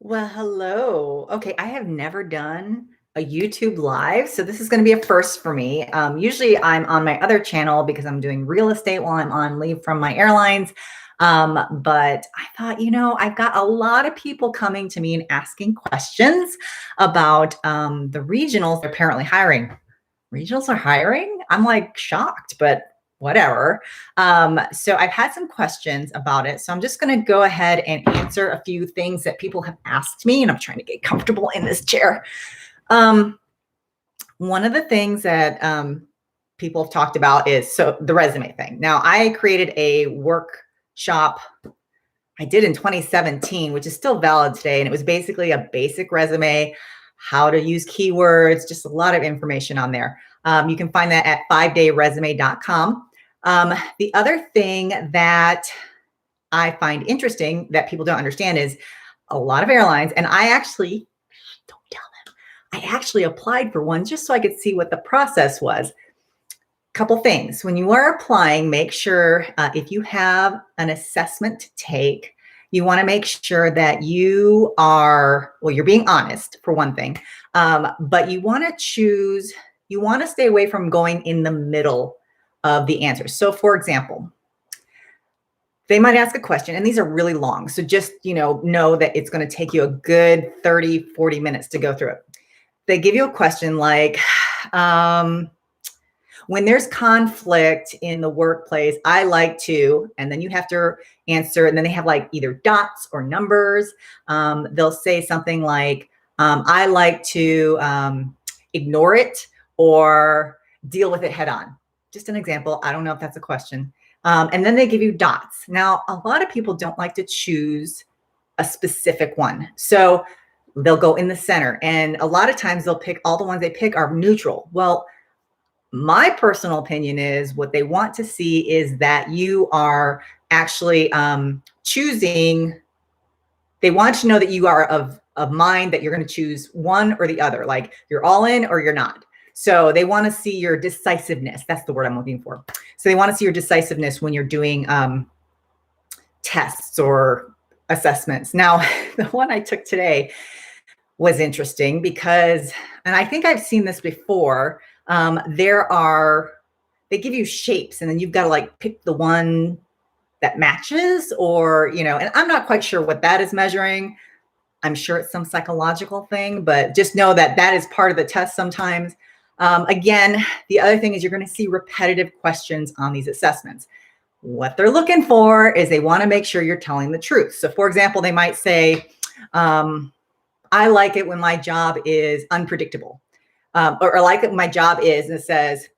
Well, hello. Okay, I have never done a YouTube live, so this is going to be a first for me. Usually I'm on my other channel because I'm doing real estate while I'm on leave from my airlines. But I thought, I've got a lot of people coming to me and asking questions about the regionals they're apparently hiring. Regionals are hiring? I'm like shocked, but whatever. So I've had some questions about it. So I'm just going to go ahead and answer a few things that people have asked me, and I'm trying to get comfortable in this chair. One of the things that people have talked about is the resume thing. Now, I created a workshop I did in 2017, which is still valid today. And it was basically a basic resume, how to use keywords, just a lot of information on there. You can find that at 5dayresume.com. The other thing that I find interesting that people don't understand is a lot of airlines, and I actually, don't tell them, I actually applied for one just so I could see what the process was. Couple things. When you are applying, make sure if you have an assessment to take, you want to make sure that you're being honest for one thing, but you want to stay away from going in the middle of the answers. So for example, they might ask a question, and these are really long. So just, know that it's going to take you a good 30, 40 minutes to go through it. They give you a question like, when there's conflict in the workplace, I like to, and then you have to answer, and then they have like either dots or numbers. They'll say something like, I like to ignore it or deal with it head on. Just an example. I don't know if that's a question. And then they give you dots. Now, a lot of people don't like to choose a specific one. So they'll go in the center, and a lot of times they'll pick, all the ones they pick are neutral. Well, my personal opinion is what they want to see is that you are actually choosing. They want to know that you are of mind that you're going to choose one or the other, like you're all in or you're not. So they want to see your decisiveness. That's the word I'm looking for. So they want to see your decisiveness when you're doing tests or assessments. Now, the one I took today was interesting because, and I think I've seen this before, they give you shapes, and then you've got to like pick the one that matches, or, and I'm not quite sure what that is measuring. I'm sure it's some psychological thing, but just know that that is part of the test sometimes. Again, the other thing is you're going to see repetitive questions on these assessments. What they're looking for is they want to make sure you're telling the truth. So for example, they might say, I like it when my job is unpredictable. Or like it when my job is, and it says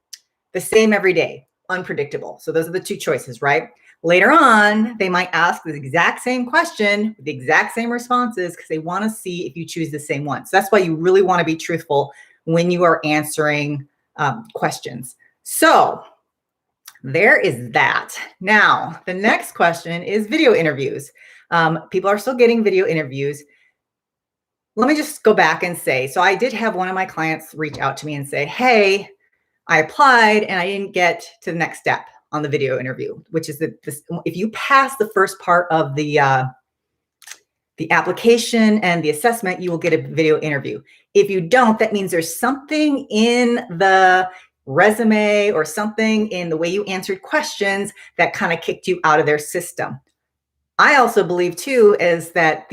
the same every day, unpredictable. So those are the two choices, right? Later on, they might ask the exact same question, the exact same responses, because they want to see if you choose the same one. So that's why you really want to be truthful when you are answering questions. So there is that. Now, the next question is video interviews. People are still getting video interviews. Let me just go back and say, so I did have one of my clients reach out to me and say, hey, I applied and I didn't get to the next step on the video interview, which is if you pass the first part of the application and the assessment, you will get a video interview. If you don't, that means there's something in the resume or something in the way you answered questions that kind of kicked you out of their system. I also believe too is that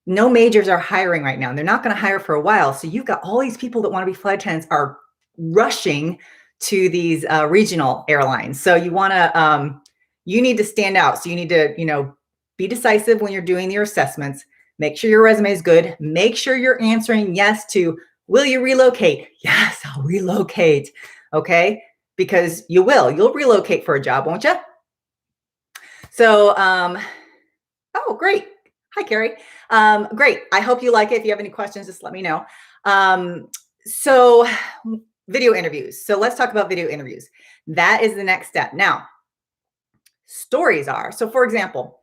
no majors are hiring right now, and they're not going to hire for a while. So you've got all these people that want to be flight attendants are rushing to these regional airlines. So you want to, you need to stand out. So you need to, be decisive when you're doing your assessments. Make sure your resume is good. Make sure you're answering yes to, will you relocate? Yes, I'll relocate. Okay. Because you'll relocate for a job, won't you? So, oh, great. Hi, Carrie. Great. I hope you like it. If you have any questions, just let me know. So video interviews. So let's talk about video interviews. That is the next step. Now, stories are, so for example,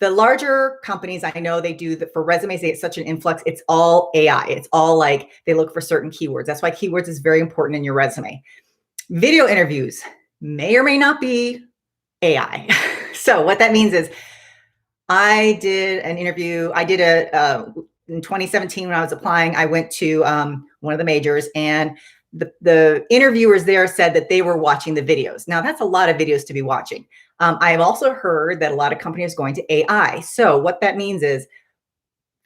the larger companies, I know they do that for resumes, they get such an influx. It's all AI. It's all like they look for certain keywords. That's why keywords is very important in your resume. Video interviews may or may not be AI. So what that means is I did an interview. I did in 2017 when I was applying, I went to one of the majors, and the interviewers there said that they were watching the videos. Now, that's a lot of videos to be watching. I have also heard that a lot of companies are going to AI. So what that means is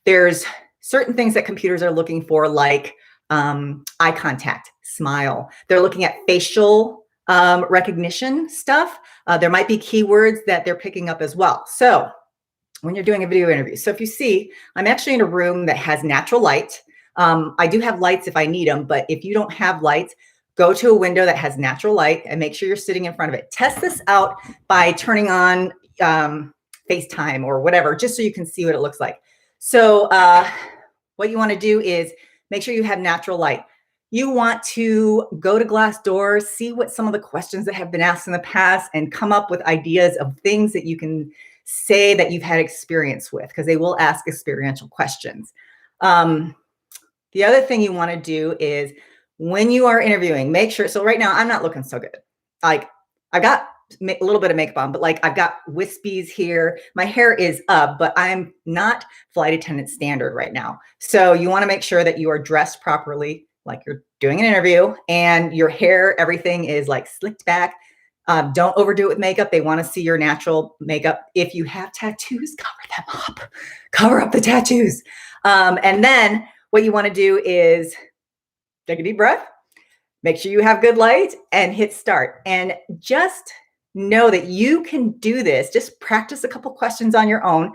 there's certain things that computers are looking for, like eye contact, smile. They're looking at facial recognition stuff. There might be keywords that they're picking up as well. So when you're doing a video interview. So if you see, I'm actually in a room that has natural light. I do have lights if I need them, but if you don't have lights, go to a window that has natural light and make sure you're sitting in front of it. Test this out by turning on FaceTime or whatever, just so you can see what it looks like. So what you want to do is make sure you have natural light. You want to go to Glassdoor, see what some of the questions that have been asked in the past, and come up with ideas of things that you can say that you've had experience with, because they will ask experiential questions. The other thing you want to do is when you are interviewing, make sure, so right now I'm not looking so good. Like I've got a little bit of makeup on, but like I've got wispies here. My hair is up, but I'm not flight attendant standard right now. So you want to make sure that you are dressed properly, like you're doing an interview, and your hair, everything is like slicked back. Don't overdo it with makeup. They want to see your natural makeup. If you have tattoos, cover them up. Cover up the tattoos. And then what you want to do is take a deep breath, make sure you have good light, and hit start. And just know that you can do this. Just practice a couple questions on your own,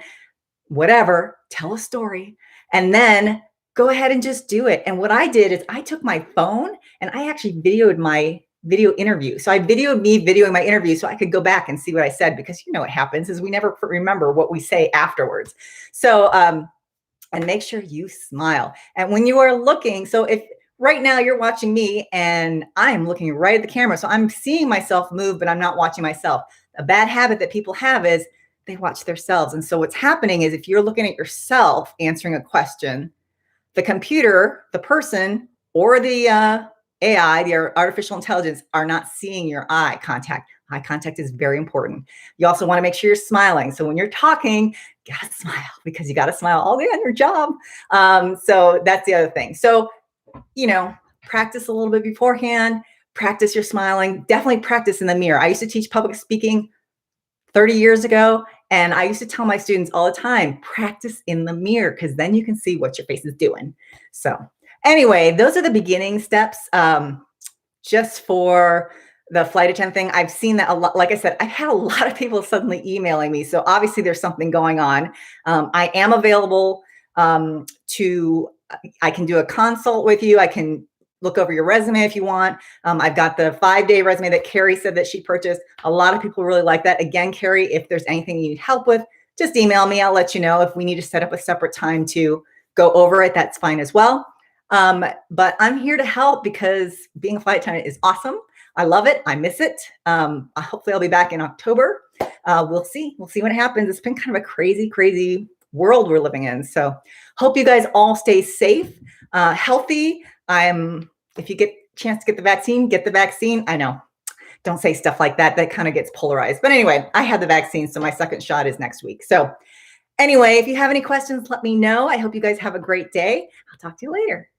whatever, tell a story, and then go ahead and just do it. And what I did is I took my phone and I actually videoed my video interview. So I videoed me videoing my interview so I could go back and see what I said, because you know what happens is we never remember what we say afterwards. So, and make sure you smile. And when you are looking, so if right now you're watching me and I'm looking right at the camera, so I'm seeing myself move, but I'm not watching myself. A bad habit that people have is they watch themselves. And so what's happening is if you're looking at yourself answering a question, the computer, the person, or the AI, the artificial intelligence, are not seeing your eye contact. Eye contact is very important. You also want to make sure you're smiling. So when you're talking, you gotta smile, because you got to smile all day on your job. So that's the other thing. So, you know, practice a little bit beforehand, practice your smiling, definitely practice in the mirror. I used to teach public speaking 30 years ago, and I used to tell my students all the time, practice in the mirror, because then you can see what your face is doing. So anyway, those are the beginning steps just for the flight attendant thing. I've seen that a lot. Like I said, I've had a lot of people suddenly emailing me. So obviously there's something going on. I am available I can do a consult with you. I can look over your resume if you want. I've got the 5-day resume that Carrie said that she purchased. A lot of people really like that. Again, Carrie, if there's anything you need help with, just email me. I'll let you know. If we need to set up a separate time to go over it, that's fine as well. But I'm here to help, because being a flight attendant is awesome. I love it. I miss it. Hopefully I'll be back in October. We'll see. We'll see what happens. It's been kind of a crazy, crazy world we're living in. So hope you guys all stay safe, healthy. If you get a chance to get the vaccine, get the vaccine. I know, don't say stuff like that. That kind of gets polarized. But anyway, I had the vaccine, so my second shot is next week. So anyway, if you have any questions, let me know. I hope you guys have a great day. I'll talk to you later.